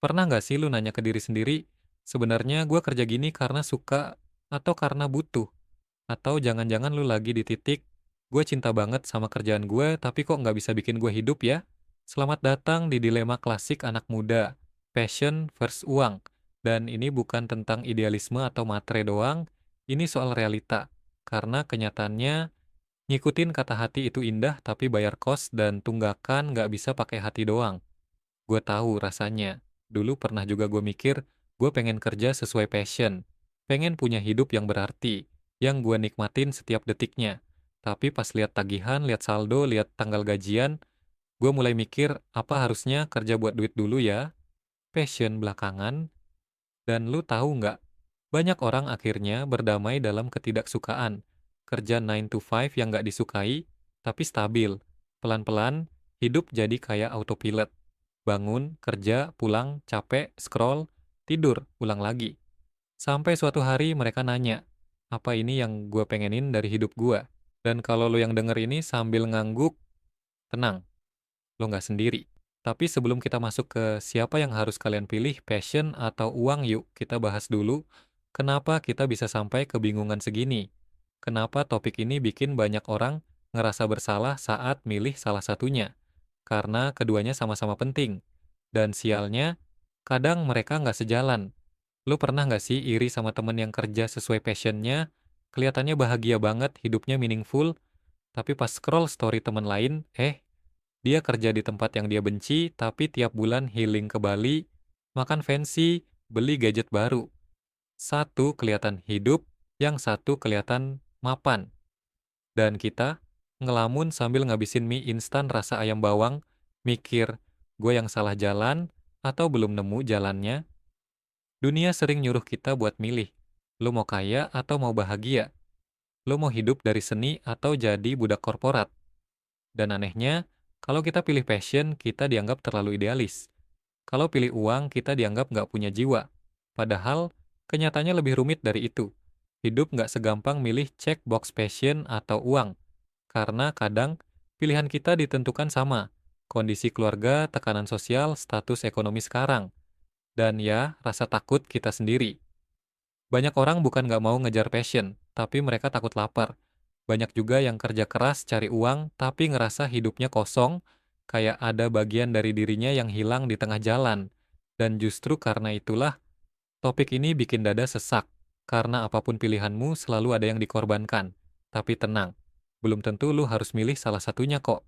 Pernah nggak sih lu nanya ke diri sendiri, sebenarnya gue kerja gini karena suka atau karena butuh? Atau jangan-jangan lu lagi di titik, gue cinta banget sama kerjaan gue, tapi kok nggak bisa bikin gue hidup ya? Selamat datang di dilema klasik anak muda, passion versus uang. Dan ini bukan tentang idealisme atau matre doang, ini soal realita. Karena kenyataannya, ngikutin kata hati itu indah, tapi bayar kos dan tunggakan nggak bisa pakai hati doang. Gue tahu rasanya. Dulu pernah juga gue mikir, gue pengen kerja sesuai passion. Pengen punya hidup yang berarti, yang gue nikmatin setiap detiknya. Tapi pas lihat tagihan, lihat saldo, lihat tanggal gajian, gue mulai mikir, apa harusnya kerja buat duit dulu ya? Passion belakangan. Dan lu tahu nggak? Banyak orang akhirnya berdamai dalam ketidaksukaan. Kerja 9 to 5 yang nggak disukai, tapi stabil. Pelan-pelan, hidup jadi kayak autopilot. Bangun, kerja, pulang, capek, scroll, tidur, ulang lagi. Sampai suatu hari mereka nanya, apa ini yang gue pengenin dari hidup gue? Dan kalau lo yang denger ini sambil ngangguk, tenang, lo nggak sendiri. Tapi sebelum kita masuk ke siapa yang harus kalian pilih, passion atau uang, yuk kita bahas dulu kenapa kita bisa sampai kebingungan segini. Kenapa topik ini bikin banyak orang ngerasa bersalah saat milih salah satunya. Karena keduanya sama-sama penting. Dan sialnya, kadang mereka nggak sejalan. Lu pernah nggak sih iri sama temen yang kerja sesuai passionnya, kelihatannya bahagia banget, hidupnya meaningful, tapi pas scroll story temen lain, dia kerja di tempat yang dia benci, tapi tiap bulan healing ke Bali, makan fancy, beli gadget baru. Satu kelihatan hidup, yang satu kelihatan mapan. Dan kita ngelamun sambil ngabisin mie instan rasa ayam bawang, mikir, gue yang salah jalan atau belum nemu jalannya. Dunia sering nyuruh kita buat milih. Lo mau kaya atau mau bahagia? Lo mau hidup dari seni atau jadi budak korporat? Dan anehnya, kalau kita pilih passion, kita dianggap terlalu idealis. Kalau pilih uang, kita dianggap nggak punya jiwa. Padahal, kenyataannya lebih rumit dari itu. Hidup nggak segampang milih check box passion atau uang. Karena kadang, pilihan kita ditentukan sama. Kondisi keluarga, tekanan sosial, status ekonomi sekarang. Dan ya, rasa takut kita sendiri. Banyak orang bukan nggak mau ngejar passion, tapi mereka takut lapar. Banyak juga yang kerja keras cari uang, tapi ngerasa hidupnya kosong, kayak ada bagian dari dirinya yang hilang di tengah jalan. Dan justru karena itulah, topik ini bikin dada sesak. Karena apapun pilihanmu, selalu ada yang dikorbankan. Tapi tenang, belum tentu lu harus milih salah satunya kok.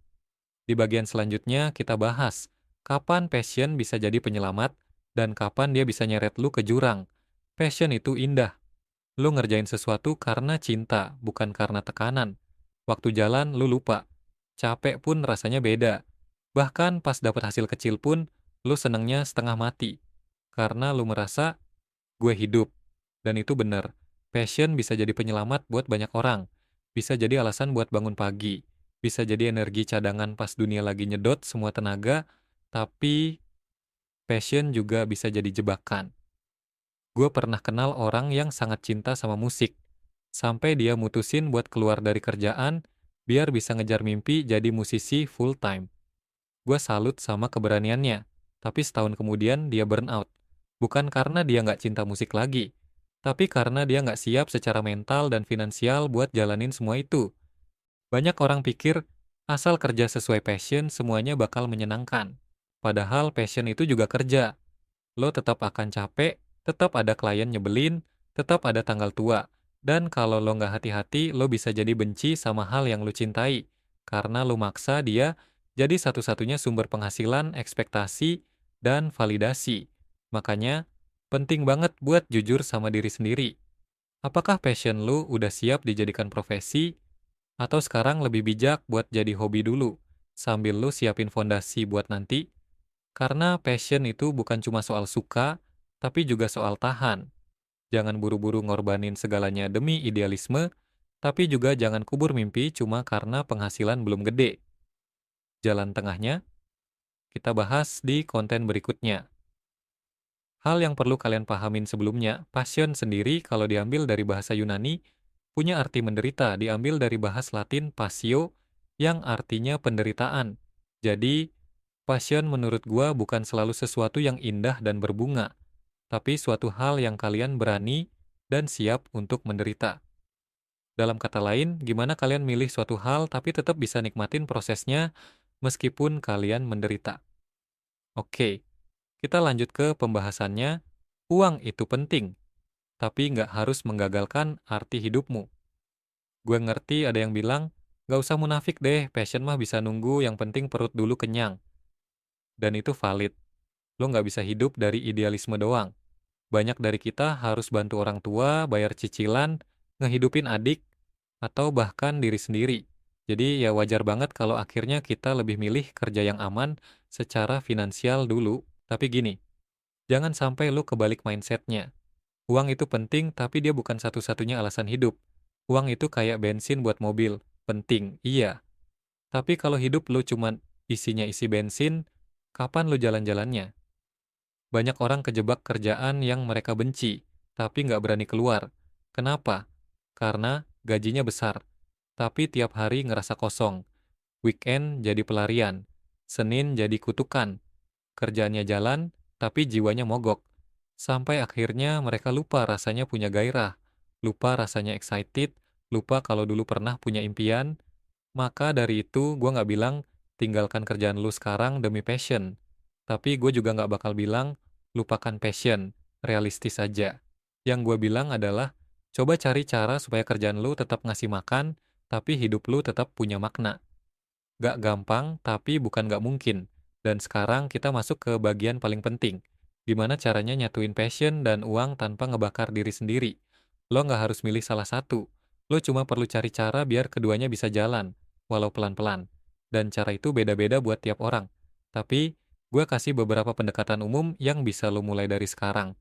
Di bagian selanjutnya, kita bahas kapan passion bisa jadi penyelamat, dan kapan dia bisa nyeret lu ke jurang. Passion itu indah. Lu ngerjain sesuatu karena cinta, bukan karena tekanan. Waktu jalan, lu lupa. Capek pun rasanya beda. Bahkan pas dapat hasil kecil pun, lu senengnya setengah mati. Karena lu merasa, gue hidup. Dan itu bener. Passion bisa jadi penyelamat buat banyak orang. Bisa jadi alasan buat bangun pagi. Bisa jadi energi cadangan pas dunia lagi nyedot semua tenaga. Tapi passion juga bisa jadi jebakan. Gue pernah kenal orang yang sangat cinta sama musik, sampai dia mutusin buat keluar dari kerjaan, biar bisa ngejar mimpi jadi musisi full time. Gue salut sama keberaniannya, tapi setahun kemudian dia burn out. Bukan karena dia nggak cinta musik lagi, tapi karena dia nggak siap secara mental dan finansial buat jalanin semua itu. Banyak orang pikir, asal kerja sesuai passion, semuanya bakal menyenangkan. Padahal passion itu juga kerja. Lo tetap akan capek, tetap ada klien nyebelin, tetap ada tanggal tua. Dan kalau lo nggak hati-hati, lo bisa jadi benci sama hal yang lo cintai. Karena lo maksa dia jadi satu-satunya sumber penghasilan, ekspektasi, dan validasi. Makanya, penting banget buat jujur sama diri sendiri. Apakah passion lo udah siap dijadikan profesi, atau sekarang lebih bijak buat jadi hobi dulu, sambil lo siapin fondasi buat nanti? Karena passion itu bukan cuma soal suka, tapi juga soal tahan. Jangan buru-buru ngorbanin segalanya demi idealisme, tapi juga jangan kubur mimpi cuma karena penghasilan belum gede. Jalan tengahnya, kita bahas di konten berikutnya. Hal yang perlu kalian pahamin sebelumnya, passion sendiri kalau diambil dari bahasa Yunani, punya arti menderita, diambil dari bahasa Latin passio, yang artinya penderitaan. Jadi, Passion menurut gua bukan selalu sesuatu yang indah dan berbunga, tapi suatu hal yang kalian berani dan siap untuk menderita. Dalam kata lain, gimana kalian milih suatu hal tapi tetap bisa nikmatin prosesnya meskipun kalian menderita. Oke, kita lanjut ke pembahasannya. Uang itu penting, tapi nggak harus menggagalkan arti hidupmu. Gue ngerti ada yang bilang, nggak usah munafik deh, passion mah bisa nunggu, yang penting perut dulu kenyang. Dan itu valid. Lo nggak bisa hidup dari idealisme doang. Banyak dari kita harus bantu orang tua, bayar cicilan, ngehidupin adik, atau bahkan diri sendiri. Jadi ya wajar banget kalau akhirnya kita lebih milih kerja yang aman secara finansial dulu. Tapi gini, jangan sampai lo kebalik mindsetnya. Uang itu penting, tapi dia bukan satu-satunya alasan hidup. Uang itu kayak bensin buat mobil. Penting, iya. Tapi kalau hidup lo cuman isinya isi bensin, kapan lo jalan-jalannya? Banyak orang kejebak kerjaan yang mereka benci, tapi nggak berani keluar. Kenapa? Karena gajinya besar, tapi tiap hari ngerasa kosong. Weekend jadi pelarian, Senin jadi kutukan. Kerjaannya jalan, tapi jiwanya mogok. Sampai akhirnya mereka lupa rasanya punya gairah, lupa rasanya excited, lupa kalau dulu pernah punya impian. Maka dari itu, gue nggak bilang tinggalkan kerjaan lu sekarang demi passion. Tapi gue juga nggak bakal bilang lupakan passion, realistis aja. Yang gue bilang adalah coba cari cara supaya kerjaan lu tetap ngasih makan, tapi hidup lu tetap punya makna. Gak gampang, tapi bukan gak mungkin. Dan sekarang kita masuk ke bagian paling penting. Gimana caranya nyatuin passion dan uang tanpa ngebakar diri sendiri. Lo nggak harus milih salah satu. Lo cuma perlu cari cara biar keduanya bisa jalan, walau pelan-pelan. Dan cara itu beda-beda buat tiap orang. Tapi, gue kasih beberapa pendekatan umum yang bisa lo mulai dari sekarang.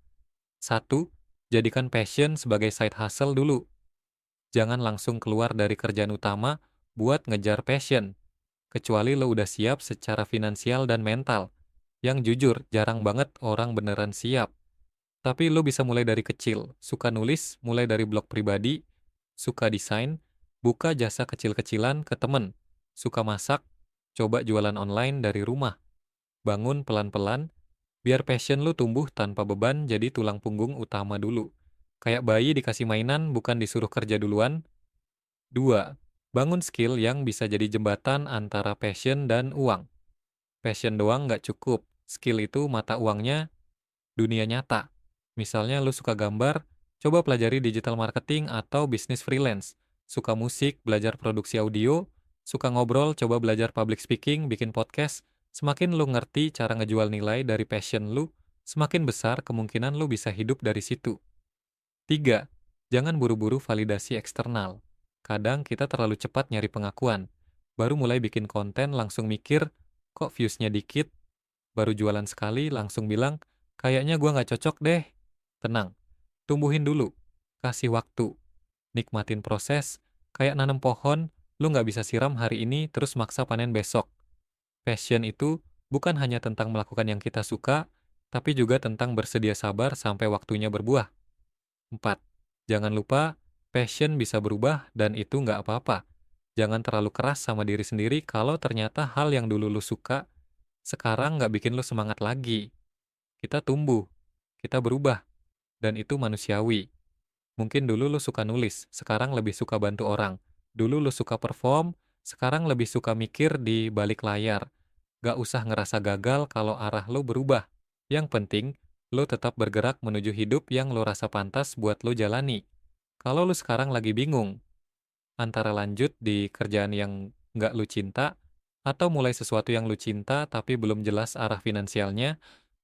Satu, jadikan passion sebagai side hustle dulu. Jangan langsung keluar dari kerjaan utama buat ngejar passion, kecuali lo udah siap secara finansial dan mental. Yang jujur, jarang banget orang beneran siap. Tapi lo bisa mulai dari kecil, suka nulis, mulai dari blog pribadi, suka desain, buka jasa kecil-kecilan ke temen, suka masak, coba jualan online dari rumah, bangun pelan-pelan, biar passion lo tumbuh tanpa beban jadi tulang punggung utama dulu. Kayak bayi dikasih mainan, bukan disuruh kerja duluan. 2. Bangun skill yang bisa jadi jembatan antara passion dan uang. Passion doang nggak cukup. Skill itu mata uangnya dunia nyata. Misalnya lu suka gambar, coba pelajari digital marketing atau bisnis freelance. Suka musik, belajar produksi audio. Suka ngobrol, coba belajar public speaking, bikin podcast. Semakin lu ngerti cara ngejual nilai dari passion lu, semakin besar kemungkinan lu bisa hidup dari situ. 3. Jangan buru-buru validasi eksternal. Kadang kita terlalu cepat nyari pengakuan. Baru mulai bikin konten langsung mikir, kok views-nya dikit? Baru jualan sekali langsung bilang, kayaknya gua nggak cocok deh. Tenang, tumbuhin dulu. Kasih waktu. Nikmatin proses. Kayak nanam pohon, lu nggak bisa siram hari ini terus maksa panen besok. Passion itu bukan hanya tentang melakukan yang kita suka, tapi juga tentang bersedia sabar sampai waktunya berbuah. 4. Jangan lupa, passion bisa berubah dan itu nggak apa-apa. Jangan terlalu keras sama diri sendiri kalau ternyata hal yang dulu lu suka, sekarang nggak bikin lu semangat lagi. Kita tumbuh, kita berubah, dan itu manusiawi. Mungkin dulu lu suka nulis, sekarang lebih suka bantu orang. Dulu lu suka perform, sekarang lebih suka mikir di balik layar. Gak usah ngerasa gagal kalau arah lu berubah. Yang penting, lu tetap bergerak menuju hidup yang lu rasa pantas buat lu jalani. Kalau lu sekarang lagi bingung, antara lanjut di kerjaan yang nggak lu cinta, atau mulai sesuatu yang lu cinta tapi belum jelas arah finansialnya,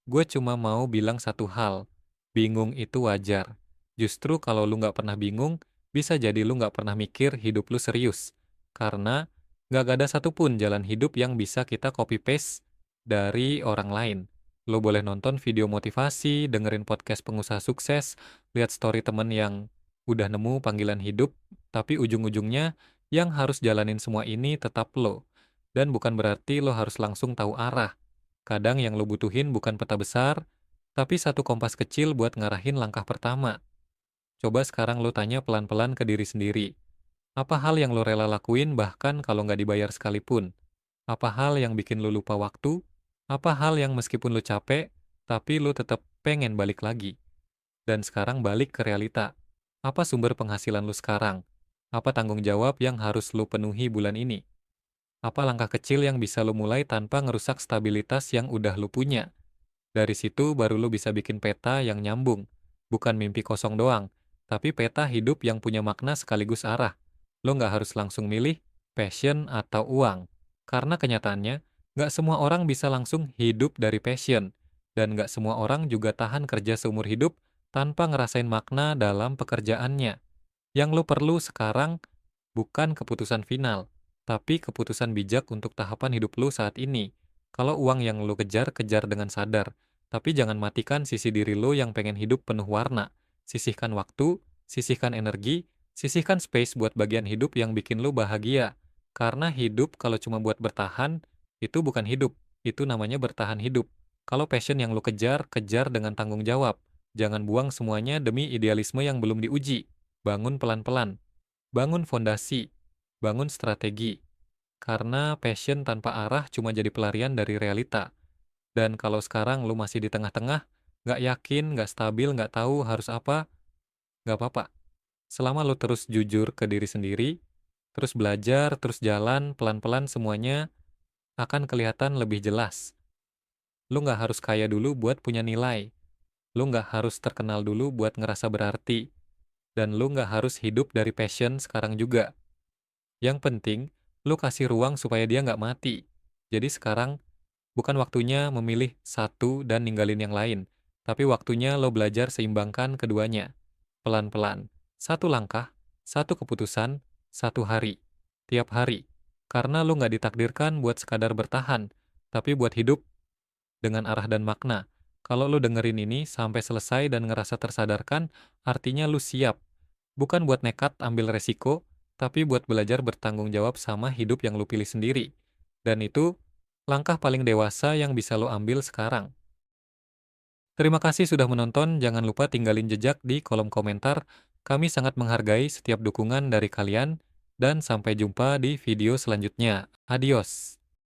gue cuma mau bilang satu hal, bingung itu wajar. Justru kalau lu nggak pernah bingung, bisa jadi lu nggak pernah mikir hidup lu serius. Karena nggak ada satupun jalan hidup yang bisa kita copy-paste dari orang lain. Lu boleh nonton video motivasi, dengerin podcast pengusaha sukses, lihat story temen yang udah nemu panggilan hidup, tapi ujung-ujungnya yang harus jalanin semua ini tetap lo. Dan bukan berarti lo harus langsung tahu arah. Kadang yang lo butuhin bukan peta besar, tapi satu kompas kecil buat ngarahin langkah pertama. Coba sekarang lo tanya pelan-pelan ke diri sendiri. Apa hal yang lo rela lakuin bahkan kalau nggak dibayar sekalipun? Apa hal yang bikin lo lupa waktu? Apa hal yang meskipun lu capek, tapi lu tetap pengen balik lagi? Dan sekarang balik ke realita. Apa sumber penghasilan lu sekarang? Apa tanggung jawab yang harus lu penuhi bulan ini? Apa langkah kecil yang bisa lu mulai tanpa ngerusak stabilitas yang udah lu punya? Dari situ baru lu bisa bikin peta yang nyambung. Bukan mimpi kosong doang, tapi peta hidup yang punya makna sekaligus arah. Lu nggak harus langsung milih passion atau uang. Karena kenyataannya, nggak semua orang bisa langsung hidup dari passion. Dan nggak semua orang juga tahan kerja seumur hidup tanpa ngerasain makna dalam pekerjaannya. Yang lu perlu sekarang bukan keputusan final, tapi keputusan bijak untuk tahapan hidup lu saat ini. Kalau uang yang lu kejar, kejar dengan sadar. Tapi jangan matikan sisi diri lu yang pengen hidup penuh warna. Sisihkan waktu, sisihkan energi, sisihkan space buat bagian hidup yang bikin lu bahagia. Karena hidup kalau cuma buat bertahan, itu bukan hidup. Itu namanya bertahan hidup. Kalau passion yang lu kejar, kejar dengan tanggung jawab. Jangan buang semuanya demi idealisme yang belum diuji. Bangun pelan-pelan. Bangun fondasi. Bangun strategi. Karena passion tanpa arah cuma jadi pelarian dari realita. Dan kalau sekarang lu masih di tengah-tengah, nggak yakin, nggak stabil, nggak tahu harus apa, nggak apa-apa. Selama lu terus jujur ke diri sendiri, terus belajar, terus jalan, pelan-pelan semuanya akan kelihatan lebih jelas. Lu nggak harus kaya dulu buat punya nilai. Lu nggak harus terkenal dulu buat ngerasa berarti. Dan lu nggak harus hidup dari passion sekarang juga. Yang penting, lu kasih ruang supaya dia nggak mati. Jadi sekarang, bukan waktunya memilih satu dan ninggalin yang lain, tapi waktunya lo belajar seimbangkan keduanya. Pelan-pelan. Satu langkah, satu keputusan, satu hari. Tiap hari. Karena lo nggak ditakdirkan buat sekadar bertahan, tapi buat hidup dengan arah dan makna. Kalau lo dengerin ini sampai selesai dan ngerasa tersadarkan, artinya lu siap. Bukan buat nekat ambil resiko, tapi buat belajar bertanggung jawab sama hidup yang lu pilih sendiri. Dan itu langkah paling dewasa yang bisa lo ambil sekarang. Terima kasih sudah menonton, jangan lupa tinggalin jejak di kolom komentar. Kami sangat menghargai setiap dukungan dari kalian, dan sampai jumpa di video selanjutnya. Adios.